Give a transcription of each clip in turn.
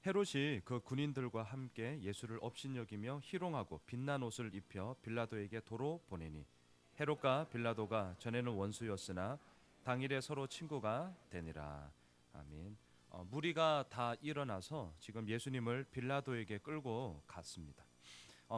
헤롯이 그 군인들과 함께 예수를 업신여기며 희롱하고 빛난 옷을 입혀 빌라도에게 도로 보내니 헤롯과 빌라도가 전에는 원수였으나 당일에 서로 친구가 되니라. 아멘. 무리가 다 일어나서 지금 예수님을 빌라도에게 끌고 갔습니다.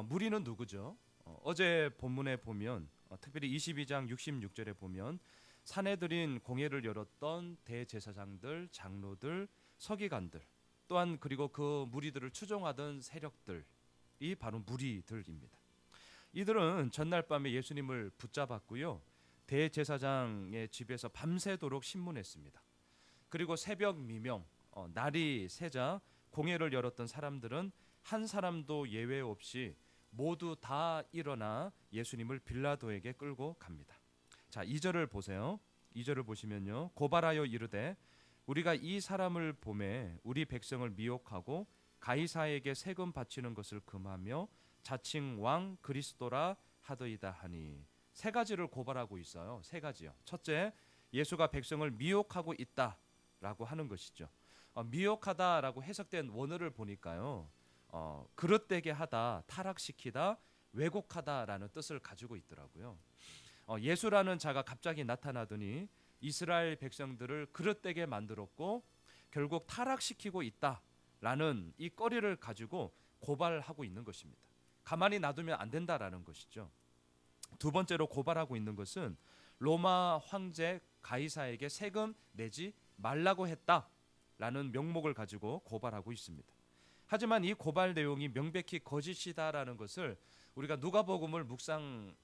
무리는 누구죠? 어제 본문에 보면 특별히 22장 66절에 보면 사내들인 공회를 열었던 대제사장들, 장로들, 서기관들 또한 그리고 그 무리들을 추종하던 세력들이 바로 무리들입니다. 이들은 전날 밤에 예수님을 붙잡았고요. 대제사장의 집에서 밤새도록 신문했습니다. 그리고 새벽 미명, 날이 새자 공회를 열었던 사람들은 한 사람도 예외 없이 모두 다 일어나 예수님을 빌라도에게 끌고 갑니다. 자, 2절을 보세요. 2절을 보시면요. 고발하여 이르되 우리가 이 사람을 보매 우리 백성을 미혹하고 가이사에게 세금 바치는 것을 금하며 자칭 왕 그리스도라 하더이다 하니 세 가지를 고발하고 있어요. 세 가지요. 첫째, 예수가 백성을 미혹하고 있다라고 하는 것이죠. 미혹하다라고 해석된 원어를 보니까요. 그릇되게 하다, 타락시키다, 왜곡하다라는 뜻을 가지고 있더라고요. 예수라는 자가 갑자기 나타나더니 이스라엘 백성들을 그릇되게 만들었고 결국 타락시키고 있다라는 이 거리를 가지고 고발하고 있는 것입니다. 가만히 놔두면 안 된다라는 것이죠. 두 번째로 고발하고 있는 것은 로마 황제 가이사에게 세금 내지 말라고 했다라는 명목을 가지고 고발하고 있습니다. 하지만 이 고발 내용이 명백히 거짓이다라는 것을 우리가 누가복음을 묵상한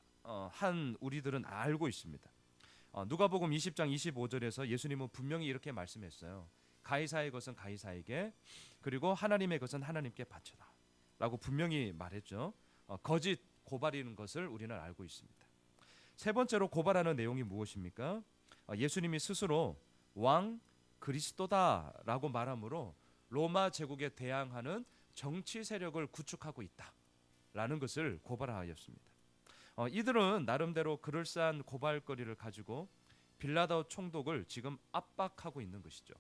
우리들은 알고 있습니다. 누가복음 20장 25절에서 예수님은 분명히 이렇게 말씀했어요. 가이사의 것은 가이사에게 그리고 하나님의 것은 하나님께 바쳐라 라고 분명히 말했죠. 거짓 고발이는 것을 우리는 알고 있습니다. 세 번째로 고발하는 내용이 무엇입니까? 예수님이 스스로 왕 그리스도다라고 말함으로 로마 제국에 대항하는 정치 세력을 구축하고 있다라는 것을 고발하였습니다. 이들은 나름대로 그럴싸한 고발거리를 가지고 빌라도 총독을 지금 압박하고 있는 것이죠.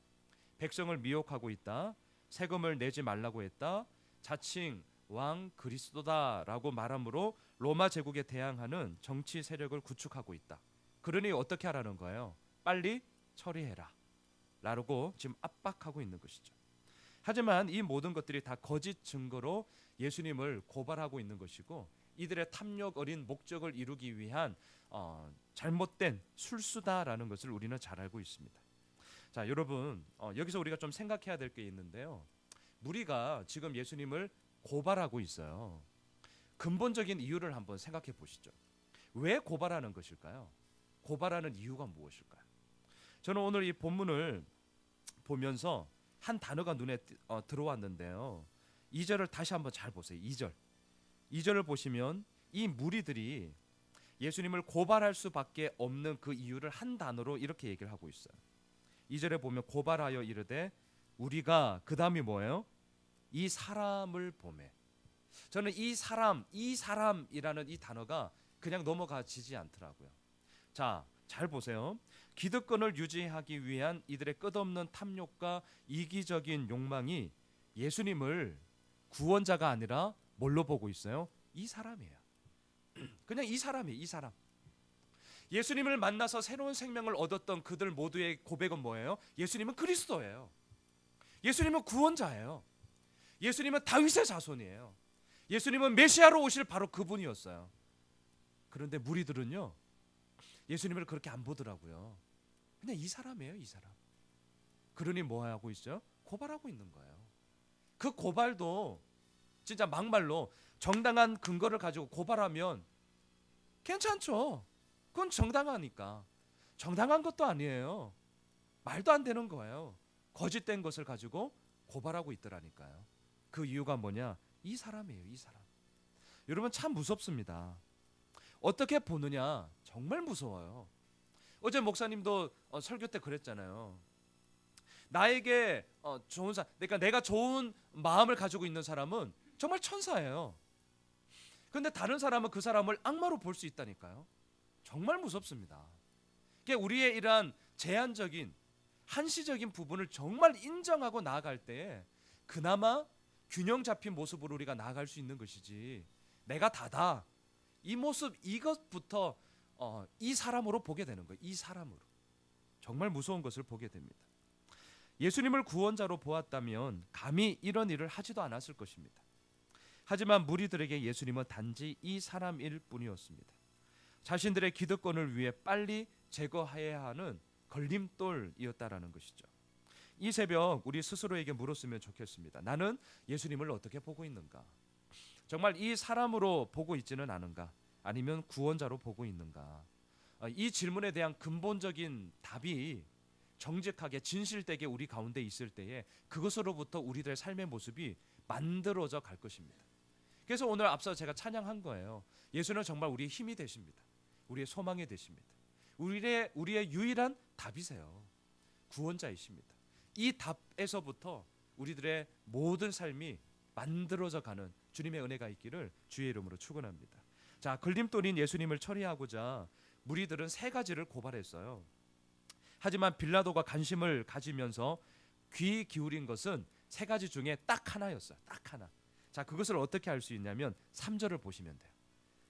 백성을 미혹하고 있다, 세금을 내지 말라고 했다, 자칭 왕 그리스도다라고 말함으로 로마 제국에 대항하는 정치 세력을 구축하고 있다. 그러니 어떻게 하라는 거예요? 빨리 처리해라 라고 지금 압박하고 있는 것이죠. 하지만 이 모든 것들이 다 거짓 증거로 예수님을 고발하고 있는 것이고 이들의 탐욕 어린 목적을 이루기 위한 잘못된 술수다라는 것을 우리는 잘 알고 있습니다. 자, 여러분 여기서 우리가 좀 생각해야 될 게 있는데요. 무리가 지금 예수님을 고발하고 있어요. 근본적인 이유를 한번 생각해 보시죠. 왜 고발하는 것일까요? 고발하는 이유가 무엇일까요? 저는 오늘 이 본문을 보면서 한 단어가 눈에 들어왔는데요. 2절을 다시 한번 잘 보세요. 2절을 보시면 이 무리들이 예수님을 고발할 수밖에 없는 그 이유를 한 단어로 이렇게 얘기를 하고 있어요. 2절에 보면 고발하여 이르되 우리가 그 다음이 뭐예요? 이 사람을 보매. 저는 이 사람이라는 이 단어가 그냥 넘어가지지 않더라고요. 자, 잘 보세요. 기득권을 유지하기 위한 이들의 끝없는 탐욕과 이기적인 욕망이 예수님을 구원자가 아니라 뭘로 보고 있어요? 이 사람이에요. 그냥 이 사람이에요. 이 사람. 예수님을 만나서 새로운 생명을 얻었던 그들 모두의 고백은 뭐예요? 예수님은 그리스도예요. 예수님은 구원자예요. 예수님은 다윗의 자손이에요. 예수님은 메시아로 오실 바로 그분이었어요. 그런데 무리들은요, 예수님을 그렇게 안 보더라고요. 그냥 이 사람이에요, 이 사람. 그러니 뭐 하고 있어요? 고발하고 있는 거예요. 그 고발도 진짜 막말로 정당한 근거를 가지고 고발하면 괜찮죠. 그건 정당하니까. 정당한 것도 아니에요. 말도 안 되는 거예요. 거짓된 것을 가지고 고발하고 있더라니까요. 그 이유가 뭐냐? 이 사람이에요, 이 사람. 여러분 참 무섭습니다. 어떻게 보느냐? 정말 무서워요. 어제 목사님도 설교 때 그랬잖아요. 나에게 좋은 사람, 그러니까 내가 좋은 마음을 가지고 있는 사람은 정말 천사예요. 그런데 다른 사람은 그 사람을 악마로 볼 수 있다니까요. 정말 무섭습니다. 우리의 이러한 제한적인 한시적인 부분을 정말 인정하고 나아갈 때에 그나마 균형 잡힌 모습으로 우리가 나아갈 수 있는 것이지, 내가 다다, 이 모습, 이것부터 이 사람으로 보게 되는 거예요. 이 사람으로. 정말 무서운 것을 보게 됩니다. 예수님을 구원자로 보았다면 감히 이런 일을 하지도 않았을 것입니다. 하지만 무리들에게 예수님은 단지 이 사람일 뿐이었습니다. 자신들의 기득권을 위해 빨리 제거해야 하는 걸림돌이었다라는 것이죠. 이 새벽 우리 스스로에게 물었으면 좋겠습니다. 나는 예수님을 어떻게 보고 있는가? 정말 이 사람으로 보고 있지는 않은가? 아니면 구원자로 보고 있는가? 이 질문에 대한 근본적인 답이 정직하게 진실되게 우리 가운데 있을 때에 그것으로부터 우리들의 삶의 모습이 만들어져 갈 것입니다. 그래서 오늘 앞서 제가 찬양한 거예요. 예수는 정말 우리의 힘이 되십니다. 우리의 소망이 되십니다. 우리의 유일한 답이세요. 구원자이십니다. 이 답에서부터 우리들의 모든 삶이 만들어져 가는 주님의 은혜가 있기를 주의 이름으로 축원합니다. 자, 걸림돌인 예수님을 처리하고자 무리들은 세 가지를 고발했어요. 하지만 빌라도가 관심을 가지면서 귀 기울인 것은 세 가지 중에 딱 하나였어요. 딱 하나. 자, 그것을 어떻게 알 수 있냐면 3절을 보시면 돼요.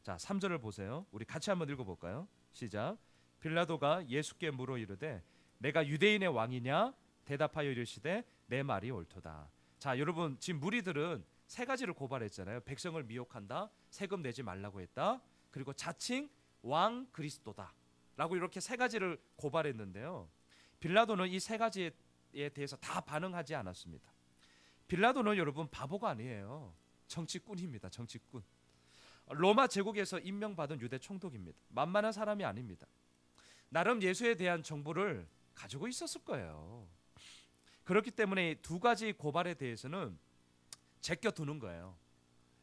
자, 3절을 보세요. 우리 같이 한번 읽어볼까요? 시작. 빌라도가 예수께 물어 이르되 내가 유대인의 왕이냐? 대답하여 이르시되 내 말이 옳도다. 자, 여러분, 지금 무리들은 세 가지를 고발했잖아요. 백성을 미혹한다, 세금 내지 말라고 했다, 그리고 자칭 왕 그리스도다 라고 이렇게 세 가지를 고발했는데요. 빌라도는 이 세 가지에 대해서 다 반응하지 않았습니다. 빌라도는 여러분 바보가 아니에요. 정치꾼입니다. 정치꾼. 로마 제국에서 임명받은 유대 총독입니다. 만만한 사람이 아닙니다. 나름 예수에 대한 정보를 가지고 있었을 거예요. 그렇기 때문에 두 가지 고발에 대해서는 제껴두는 거예요.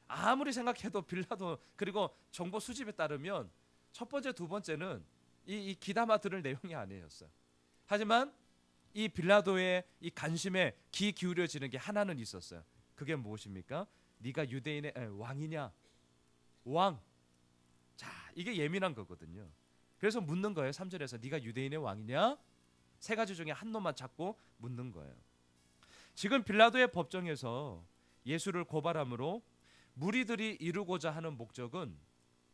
아무리 생각해도 빌라도, 그리고 정보 수집에 따르면 첫 번째, 두 번째는 이 귀담아 들을 내용이 아니었어요. 하지만 이 빌라도의 이 관심에 귀 기울여지는 게 하나는 있었어요. 그게 무엇입니까? 네가 유대인의 왕이냐? 왕. 자, 이게 예민한 거거든요. 그래서 묻는 거예요. 3절에서 네가 유대인의 왕이냐? 세 가지 중에 한 놈만 찾고 묻는 거예요. 지금 빌라도의 법정에서 예수를 고발함으로 무리들이 이루고자 하는 목적은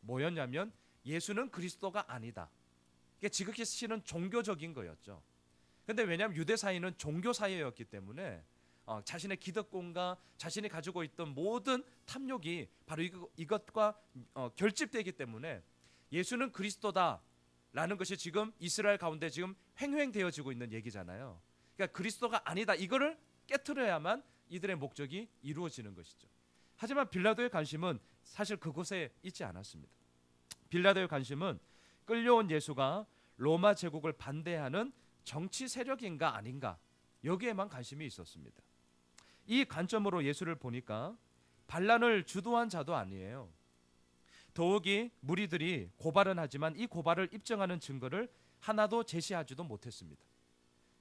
뭐였냐면 예수는 그리스도가 아니다. 이게 지극히 실은 종교적인 거였죠. 근데 왜냐하면 유대 사회는 종교 사회였기 때문에 자신의 기득권과 자신이 가지고 있던 모든 탐욕이 바로 이것과 결집되기 때문에 예수는 그리스도다라는 것이 지금 이스라엘 가운데 지금 횡행되어지고 있는 얘기잖아요. 그러니까 그리스도가 아니다, 이거를 깨트려야만 이들의 목적이 이루어지는 것이죠. 하지만 빌라도의 관심은 사실 그곳에 있지 않았습니다. 빌라도의 관심은 끌려온 예수가 로마 제국을 반대하는 정치 세력인가 아닌가, 여기에만 관심이 있었습니다. 이 관점으로 예수를 보니까 반란을 주도한 자도 아니에요. 더욱이 무리들이 고발은 하지만 이 고발을 입증하는 증거를 하나도 제시하지도 못했습니다.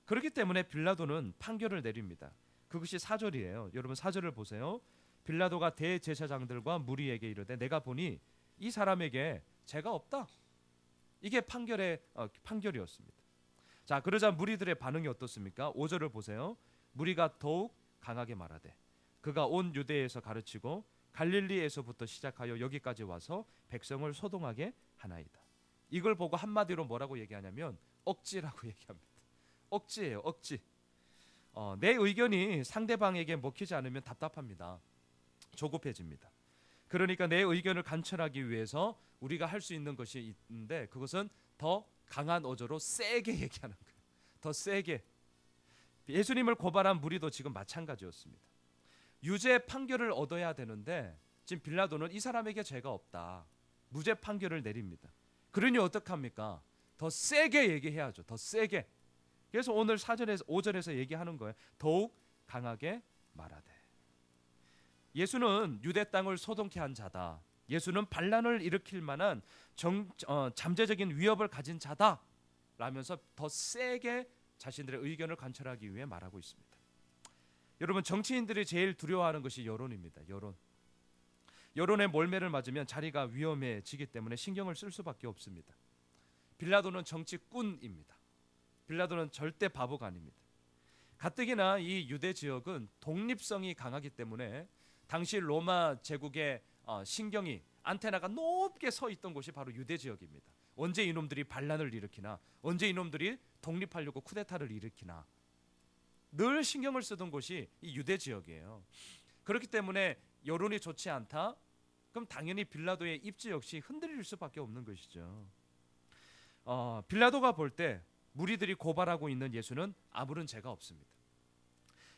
그렇기 때문에 빌라도는 판결을 내립니다. 그것이 4절이에요. 여러분 4절을 보세요. 빌라도가 대제사장들과 무리에게 이르되 내가 보니 이 사람에게 죄가 없다. 이게 판결이었습니다. 자, 그러자 무리들의 반응이 어떻습니까? 5절을 보세요. 무리가 더욱 강하게 말하되 그가 온 유대에서 가르치고 갈릴리에서부터 시작하여 여기까지 와서 백성을 소동하게 하나이다. 이걸 보고 한마디로 뭐라고 얘기하냐면 억지라고 얘기합니다. 억지예요, 억지. 내 의견이 상대방에게 먹히지 않으면 답답합니다. 조급해집니다. 그러니까 내 의견을 관철하기 위해서 우리가 할 수 있는 것이 있는데 그것은 더 강한 어조로 세게 얘기하는 거예요. 더 세게. 예수님을 고발한 무리도 지금 마찬가지였습니다. 유죄 판결을 얻어야 되는데 지금 빌라도는 이 사람에게 죄가 없다, 무죄 판결을 내립니다. 그러니 어떡합니까? 더 세게 얘기해야죠. 더 세게. 그래서 오늘 4절에서 5절에서 얘기하는 거예요. 더욱 강하게 말하되. 예수는 유대 땅을 소동케 한 자다. 예수는 반란을 일으킬 만한 잠재적인 위협을 가진 자다 라면서 더 세게 자신들의 의견을 관철하기 위해 말하고 있습니다. 여러분, 정치인들이 제일 두려워하는 것이 여론입니다. 여론의 몰매를 맞으면 자리가 위험해지기 때문에 신경을 쓸 수밖에 없습니다. 빌라도는 정치꾼입니다. 빌라도는 절대 바보가 아닙니다. 가뜩이나 이 유대 지역은 독립성이 강하기 때문에 당시 로마 제국의 신경이 안테나가 높게 서 있던 곳이 바로 유대 지역입니다. 언제 이놈들이 반란을 일으키나, 언제 이놈들이 독립하려고 쿠데타를 일으키나 늘 신경을 쓰던 곳이 이 유대 지역이에요. 그렇기 때문에 여론이 좋지 않다? 그럼 당연히 빌라도의 입지 역시 흔들릴 수밖에 없는 것이죠. 빌라도가 볼 때 무리들이 고발하고 있는 예수는 아무런 죄가 없습니다.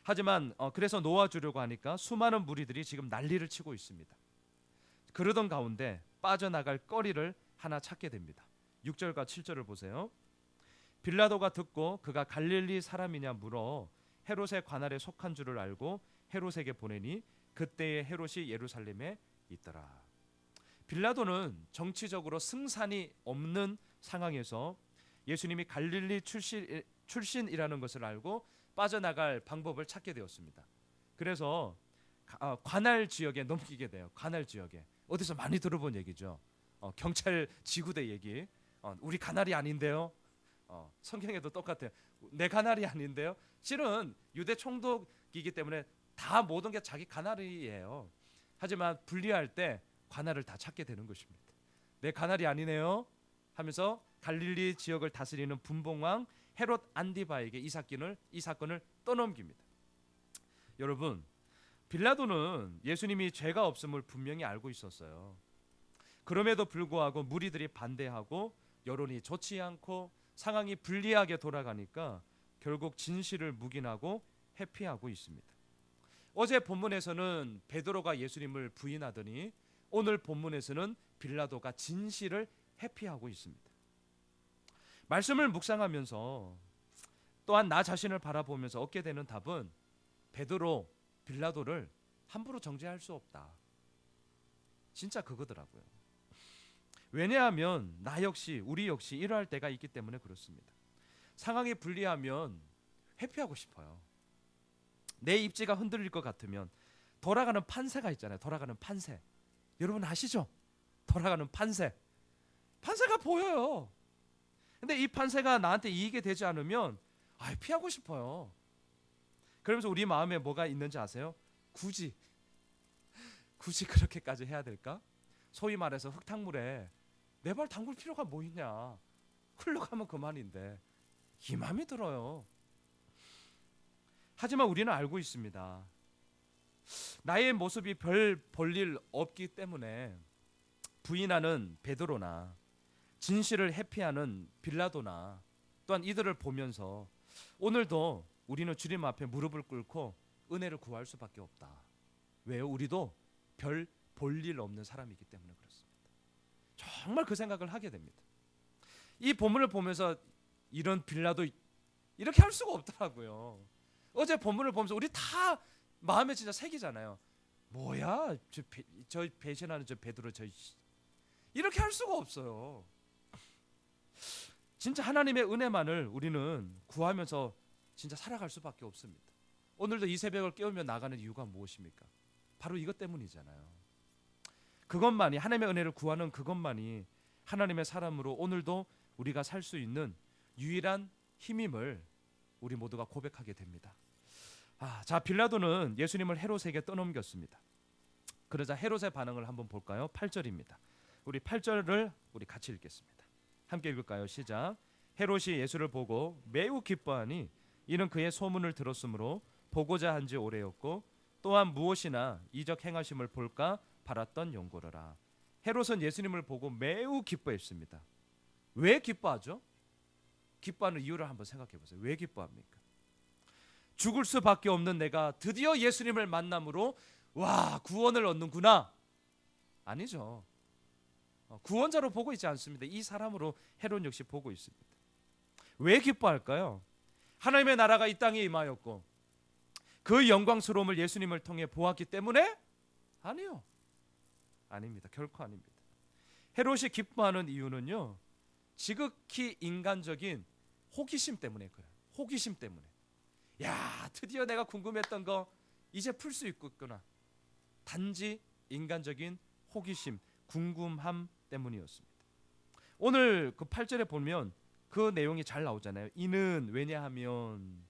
하지만 그래서 놓아주려고 하니까 수많은 무리들이 지금 난리를 치고 있습니다. 그러던 가운데 빠져나갈 거리를 하나 찾게 됩니다. 6절과 7절을 보세요. 빌라도가 듣고 그가 갈릴리 사람이냐 물어 헤롯의 관할에 속한 줄을 알고 헤롯에게 보내니 그때의 헤롯이 예루살렘에 있더라. 빌라도는 정치적으로 승산이 없는 상황에서 예수님이 갈릴리 출신이라는 것을 알고 빠져나갈 방법을 찾게 되었습니다. 그래서 관할 지역에 넘기게 돼요. 관할 지역에. 어디서 많이 들어본 얘기죠. 경찰 지구대 얘기. 우리 관할이 아닌데요. 성경에도 똑같아요. 내 관할이 아닌데요. 실은 유대 총독이기 때문에 다 모든 게 자기 관할이에요. 하지만 분리할 때 관할을 다 찾게 되는 것입니다. 내 관할이 아니네요 하면서 갈릴리 지역을 다스리는 분봉왕 헤롯 안디바에게 이 사건을 떠넘깁니다. 여러분, 빌라도는 예수님이 죄가 없음을 분명히 알고 있었어요. 그럼에도 불구하고 무리들이 반대하고 여론이 좋지 않고 상황이 불리하게 돌아가니까 결국 진실을 묵인하고 회피하고 있습니다. 어제 본문에서는 베드로가 예수님을 부인하더니 오늘 본문에서는 빌라도가 진실을 회피하고 있습니다. 말씀을 묵상하면서 또한 나 자신을 바라보면서 얻게 되는 답은 베드로, 빌라도를 함부로 정죄할 수 없다. 진짜 그거더라고요. 왜냐하면 나 역시 우리 역시 이러할 때가 있기 때문에 그렇습니다. 상황이 불리하면 회피하고 싶어요. 내 입지가 흔들릴 것 같으면 돌아가는 판세가 있잖아요. 돌아가는 판세. 여러분 아시죠? 돌아가는 판세. 판세가 보여요. 근데 이 판세가 나한테 이익이 되지 않으면 피하고 싶어요. 그러면서 우리 마음에 뭐가 있는지 아세요? 굳이 그렇게까지 해야 될까? 소위 말해서 흙탕물에 내 발 담글 필요가 뭐 있냐? 흘러가면 그만인데 이 마음이 들어요. 하지만 우리는 알고 있습니다. 나의 모습이 별 볼일 없기 때문에 부인하는 베드로나 진실을 회피하는 빌라도나 또한 이들을 보면서 오늘도 우리는 주님 앞에 무릎을 꿇고 은혜를 구할 수밖에 없다. 왜요? 우리도 별 볼일 없는 사람이기 때문에 그렇습니다. 정말 그 생각을 하게 됩니다. 이 본문을 보면서 이런 빌라도 이렇게 할 수가 없더라고요. 어제 본문을 보면서 우리 다 마음에 진짜 새기잖아요. 뭐야 저 배신하는 저 베드로 이렇게 할 수가 없어요. 진짜 하나님의 은혜만을 우리는 구하면서 진짜 살아갈 수밖에 없습니다. 오늘도 이 새벽을 깨우며 나가는 이유가 무엇입니까? 바로 이것 때문이잖아요. 그것만이, 하나님의 은혜를 구하는 그것만이 하나님의 사람으로 오늘도 우리가 살 수 있는 유일한 힘임을 우리 모두가 고백하게 됩니다. 자, 빌라도는 예수님을 헤롯에게 떠넘겼습니다. 그러자 헤롯의 반응을 한번 볼까요? 8절입니다. 우리 8절을 우리 같이 읽겠습니다. 함께 읽을까요? 시작. 헤롯이 예수를 보고 매우 기뻐하니 이는 그의 소문을 들었으므로 보고자 한지 오래였고 또한 무엇이나 이적 행하심을 볼까 바랐던 연고로라. 헤롯은 예수님을 보고 매우 기뻐했습니다. 왜 기뻐하죠? 기뻐하는 이유를 한번 생각해 보세요. 왜 기뻐합니까? 죽을 수밖에 없는 내가 드디어 예수님을 만남으로 구원을 얻는구나. 아니죠. 구원자로 보고 있지 않습니다. 이 사람으로 헤롯 역시 보고 있습니다. 왜 기뻐할까요? 하나님의 나라가 이 땅에 임하였고 그 영광스러움을 예수님을 통해 보았기 때문에? 아니요. 아닙니다. 결코 아닙니다. 헤롯이 기뻐하는 이유는요, 지극히 인간적인 호기심 때문에 그래요. 호기심 때문에. 드디어 내가 궁금했던 거 이제 풀 수 있겠구나. 단지 인간적인 호기심, 궁금함 때문이었습니다. 오늘 그 8절에 보면 그 내용이 잘 나오잖아요. 이는 왜냐하면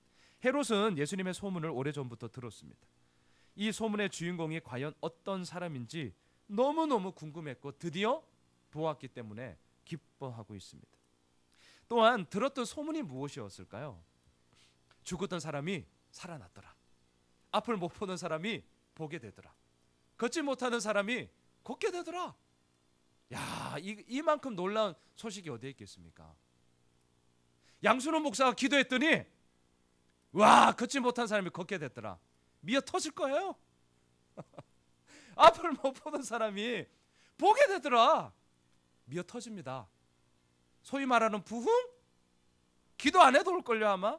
헤롯은 예수님의 소문을 오래전부터 들었습니다. 이 소문의 주인공이 과연 어떤 사람인지 너무너무 궁금했고 드디어 보았기 때문에 기뻐하고 있습니다. 또한 들었던 소문이 무엇이었을까요? 죽었던 사람이 살아났더라. 앞을 못 보는 사람이 보게 되더라. 걷지 못하는 사람이 걷게 되더라. 야, 이만큼 놀라운 소식이 어디에 있겠습니까? 양순원 목사가 기도했더니 와, 걷지 못한 사람이 걷게 됐더라. 미어 터질 거예요. 앞을 못 보는 사람이 보게 되더라. 미어 터집니다. 소위 말하는 부흥? 기도 안 해도 올걸요 아마?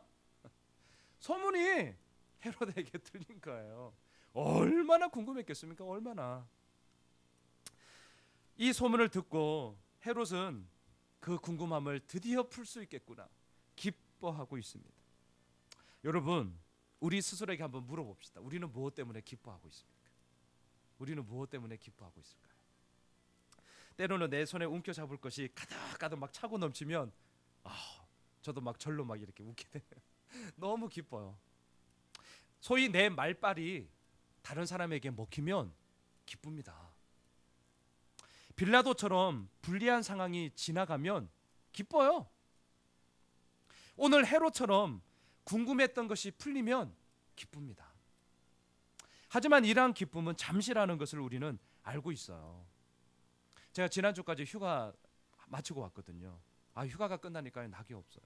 소문이 헤롯에게 들린 거예요. 얼마나 궁금했겠습니까? 얼마나. 이 소문을 듣고 헤롯은 그 궁금함을 드디어 풀 수 있겠구나 기뻐하고 있습니다. 여러분, 우리 스스로에게 한번 물어봅시다. 우리는 무엇 때문에 기뻐하고 있습니까? 우리는 무엇 때문에 기뻐하고 있을까요? 때로는 내 손에 움켜잡을 것이 가득가득 막 차고 넘치면 저도 막 절로 막 이렇게 웃게 돼요. 너무 기뻐요. 소위 내 말빨이 다른 사람에게 먹히면 기쁩니다. 빌라도처럼 불리한 상황이 지나가면 기뻐요. 오늘 헤롯처럼 궁금했던 것이 풀리면 기쁩니다. 하지만 이러한 기쁨은 잠시라는 것을 우리는 알고 있어요. 제가 지난주까지 휴가 마치고 왔거든요. 휴가가 끝나니까 낙이 없어요.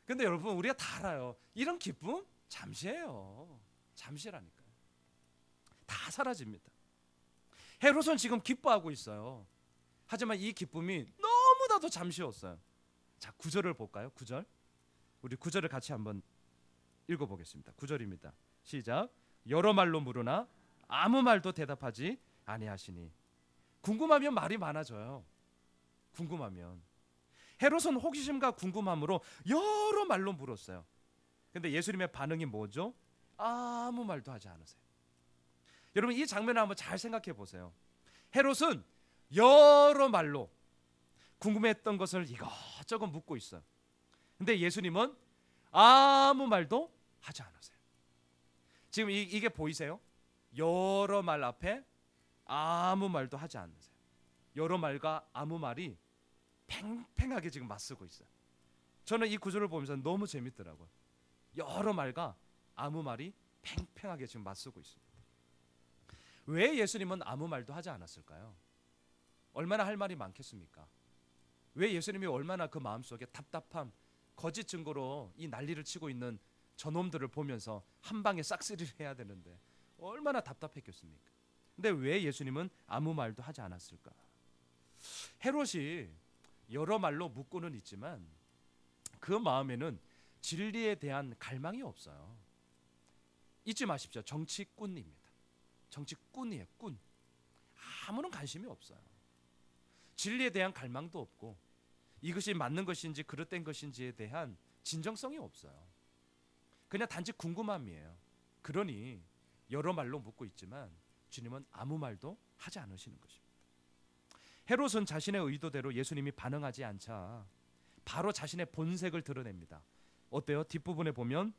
근데 여러분, 우리가 다 알아요. 이런 기쁨 잠시예요. 잠시라니까요. 다 사라집니다. 헤롯은 지금 기뻐하고 있어요. 하지만 이 기쁨이 너무나도 잠시였어요. 자, 9절을 볼까요? 9절. 우리 9절을 같이 한번 읽어보겠습니다. 9절입니다. 시작. 여러 말로 물으나 아무 말도 대답하지 아니하시니. 궁금하면 말이 많아져요. 궁금하면. 헤롯은 호기심과 궁금함으로 여러 말로 물었어요. 근데 예수님의 반응이 뭐죠? 아무 말도 하지 않으세요. 여러분, 이 장면을 한번 잘 생각해 보세요. 헤롯은 여러 말로 궁금했던 것을 이것저것 묻고 있어요. 근데 예수님은 아무 말도 하지 않으세요. 지금 이게 보이세요? 여러 말 앞에 아무 말도 하지 않으세요. 여러 말과 아무 말이 팽팽하게 지금 맞서고 있어요. 저는 이 구조를 보면서 너무 재밌더라고요. 여러 말과 아무 말이 팽팽하게 지금 맞서고 있습니다. 왜 예수님은 아무 말도 하지 않았을까요? 얼마나 할 말이 많겠습니까? 왜 예수님이 얼마나 그 마음속에 답답함, 거짓 증거로 이 난리를 치고 있는 저놈들을 보면서 한 방에 싹쓸이를 해야 되는데 얼마나 답답했겠습니까? 근데 왜 예수님은 아무 말도 하지 않았을까? 헤롯이 여러 말로 묻고는 있지만 그 마음에는 진리에 대한 갈망이 없어요. 잊지 마십시오. 정치꾼입니다. 정치꾼이에요. 꾼. 아무런 관심이 없어요. 진리에 대한 갈망도 없고 이것이 맞는 것인지 그릇된 것인지에 대한 진정성이 없어요. 그냥 단지 궁금함이에요. 그러니 여러 말로 묻고 있지만 주님은 아무 말도 하지 않으시는 것입니다. 헤롯은 자신의 의도대로 예수님이 반응하지 않자 바로 자신의 본색을 드러냅니다. 어때요? 뒷부분에 보면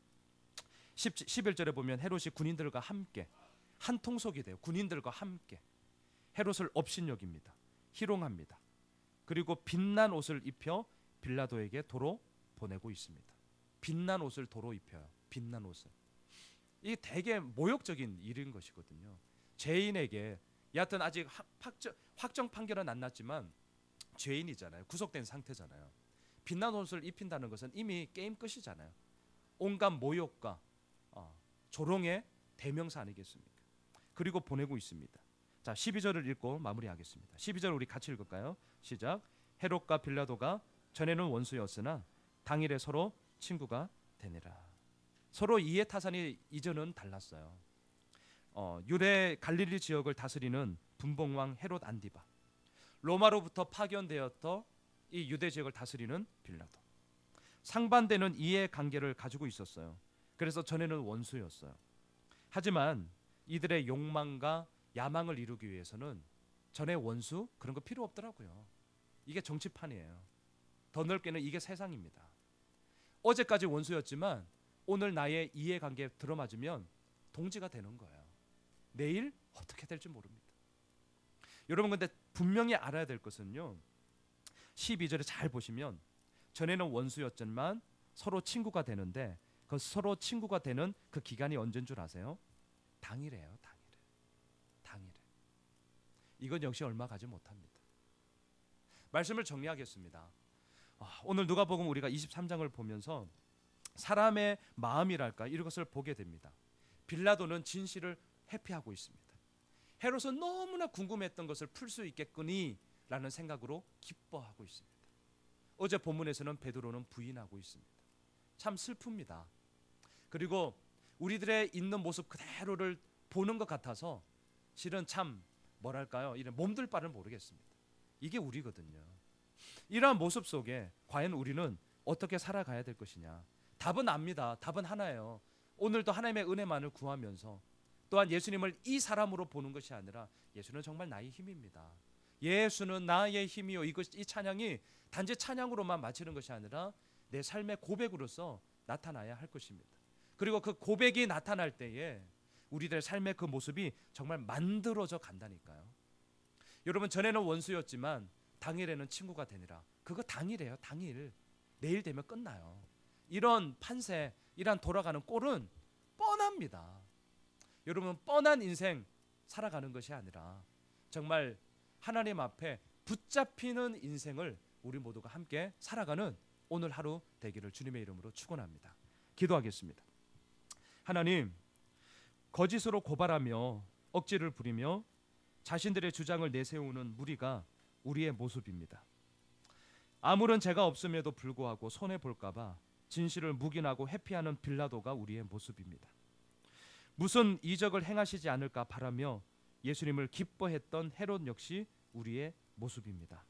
11절에 보면 헤롯이 군인들과 함께 한 통속이 돼요. 군인들과 함께 헤롯을 업신여깁니다. 희롱합니다. 그리고 빛난 옷을 입혀 빌라도에게 도로 보내고 있습니다. 빛난 옷을 도로 입혀요. 빛난 옷을. 이게 되게 모욕적인 일인 것이거든요. 죄인에게 여하튼 아직 확정 판결은 안 났지만 죄인이잖아요. 구속된 상태잖아요. 빛난 옷을 입힌다는 것은 이미 게임 끝이잖아요. 온갖 모욕과 조롱의 대명사 아니겠습니까? 그리고 보내고 있습니다. 자, 12절을 읽고 마무리하겠습니다. 12절 우리 같이 읽을까요? 시작. 헤롯과 빌라도가 전에는 원수였으나 당일에 서로 친구가 되니라. 서로 이해 타산이 이전은 달랐어요. 유대 갈릴리 지역을 다스리는 분봉왕 헤롯 안디바, 로마로부터 파견되었던 이 유대 지역을 다스리는 빌라도, 상반되는 이해 관계를 가지고 있었어요. 그래서 전에는 원수였어요. 하지만 이들의 욕망과 야망을 이루기 위해서는 전에 원수 그런 거 필요 없더라고요. 이게 정치판이에요. 더 넓게는 이게 세상입니다. 어제까지 원수였지만 오늘 나의 이해관계에 들어맞으면 동지가 되는 거예요. 내일 어떻게 될지 모릅니다. 여러분 근데 분명히 알아야 될 것은요. 12절에 잘 보시면 전에는 원수였지만 서로 친구가 되는데 그 서로 친구가 되는 그 기간이 언제인 줄 아세요? 당일이에요. 당일에. 이건 역시 얼마 가지 못합니다. 말씀을 정리하겠습니다. 오늘 누가복음 우리가 23장을 보면서 사람의 마음이랄까 이것을 보게 됩니다. 빌라도는 진실을 회피하고 있습니다. 헤롯은 너무나 궁금했던 것을 풀 수 있겠거니라는 생각으로 기뻐하고 있습니다. 어제 본문에서는 베드로는 부인하고 있습니다. 참 슬픕니다. 그리고 우리들의 있는 모습 그대로를 보는 것 같아서 실은 참 뭐랄까요? 이런 몸둘 바를 모르겠습니다. 이게 우리거든요. 이러한 모습 속에 과연 우리는 어떻게 살아가야 될 것이냐? 답은 압니다. 답은 하나예요. 오늘도 하나님의 은혜만을 구하면서 또한 예수님을 이 사람으로 보는 것이 아니라 예수는 정말 나의 힘입니다. 예수는 나의 힘이요. 이 찬양이 단지 찬양으로만 마치는 것이 아니라 내 삶의 고백으로서 나타나야 할 것입니다. 그리고 그 고백이 나타날 때에 우리들의 삶의 그 모습이 정말 만들어져 간다니까요. 여러분 전에는 원수였지만 당일에는 친구가 되니라. 그거 당일이에요. 당일. 내일 되면 끝나요. 이런 판세, 이런 돌아가는 꼴은 뻔합니다. 여러분 뻔한 인생 살아가는 것이 아니라 정말 하나님 앞에 붙잡히는 인생을 우리 모두가 함께 살아가는 오늘 하루 되기를 주님의 이름으로 축원합니다. 기도하겠습니다. 하나님, 거짓으로 고발하며 억지를 부리며 자신들의 주장을 내세우는 무리가 우리의 모습입니다. 아무런 죄가 없음에도 불구하고 손해볼까 봐 진실을 묵인하고 회피하는 빌라도가 우리의 모습입니다. 무슨 이적을 행하시지 않을까 바라며 예수님을 기뻐했던 헤롯 역시 우리의 모습입니다.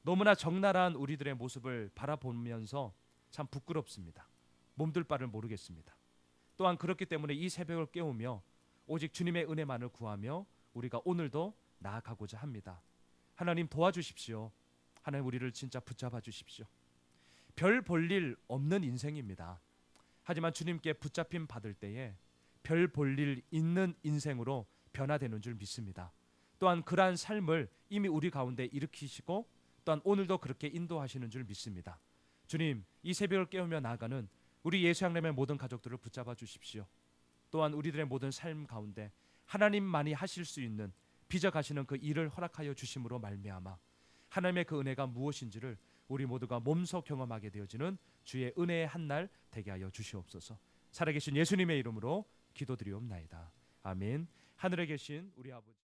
너무나 적나라한 우리들의 모습을 바라보면서 참 부끄럽습니다. 몸둘 바를 모르겠습니다. 또한 그렇기 때문에 이 새벽을 깨우며 오직 주님의 은혜만을 구하며 우리가 오늘도 나아가고자 합니다. 하나님 도와주십시오. 하나님 우리를 진짜 붙잡아 주십시오. 별 볼 일 없는 인생입니다. 하지만 주님께 붙잡힘 받을 때에 별 볼 일 있는 인생으로 변화되는 줄 믿습니다. 또한 그러한 삶을 이미 우리 가운데 일으키시고 또한 오늘도 그렇게 인도하시는 줄 믿습니다. 주님, 이 새벽을 깨우며 나아가는 우리 예수양림의 모든 가족들을 붙잡아 주십시오. 또한 우리들의 모든 삶 가운데 하나님만이 하실 수 있는 빚어가시는 그 일을 허락하여 주심으로 말미암아 하나님의 그 은혜가 무엇인지를 우리 모두가 몸소 경험하게 되어지는 주의 은혜의 한날 되게 하여 주시옵소서. 살아계신 예수님의 이름으로 기도드리옵나이다. 아멘. 하늘에 계신 우리 아버지